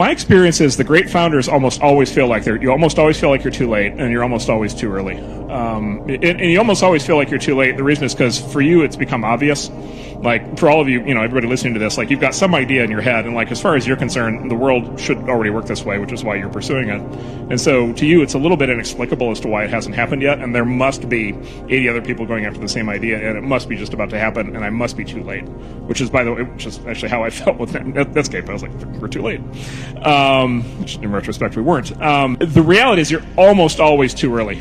My experience is the great founders almost always feel like you almost always feel like you're too late, and you're almost always too early. And you almost always feel like you're too late. The reason is because for you, it's become obvious. Like for all of you, everybody listening to this, like you've got some idea in your head, and like as far as you're concerned, the world should already work this way, which is why you're pursuing it. And so to you, it's a little bit inexplicable as to why it hasn't happened yet, and there must be 80 other people going after the same idea, and it must be just about to happen, and I must be too late. Which is, by the way, which is actually how I felt with Netscape. I was like, we're too late. Which in retrospect we weren't. The reality is you're almost always too early.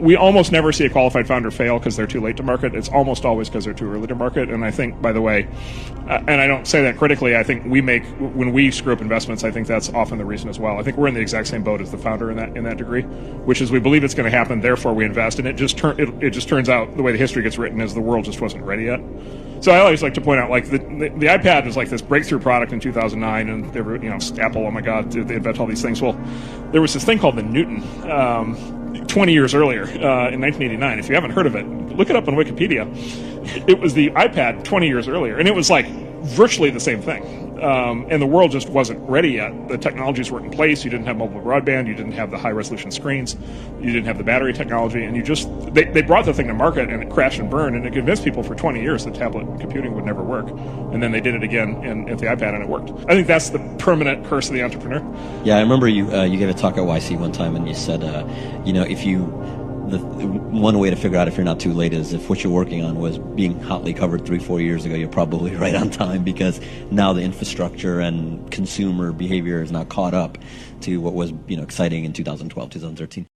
We almost never see a qualified founder fail because they're too late to market. It's almost always because they're too early to market. And I think, by the way, and I don't say that critically, I think when we screw up investments, I think that's often the reason as well. I think we're in the exact same boat as the founder in that degree, which is we believe it's going to happen, therefore we invest, and it just turns out the way the history gets written is the world just wasn't ready yet. So I always like to point out, like the iPad was like this breakthrough product in 2009, and Apple, oh my God, they invent all these things. Well, there was this thing called the Newton 20 years earlier in 1989. If you haven't heard of it, look it up on Wikipedia. It was the iPad 20 years earlier, and it was like virtually the same thing. And the world just wasn't ready yet. The technologies weren't in place. You didn't have mobile broadband. You didn't have the high-resolution screens. You didn't have the battery technology. And they brought the thing to market, and it crashed and burned, and it convinced people for 20 years that tablet computing would never work. And then they did it again at the iPad, and it worked. I think that's the permanent curse of the entrepreneur. Yeah, I remember you gave a talk at YC one time, and you said, one way to figure out if you're not too late is if what you're working on was being hotly covered 3-4 years ago, you're probably right on time, because now the infrastructure and consumer behavior is now caught up to what was exciting in 2012, 2013.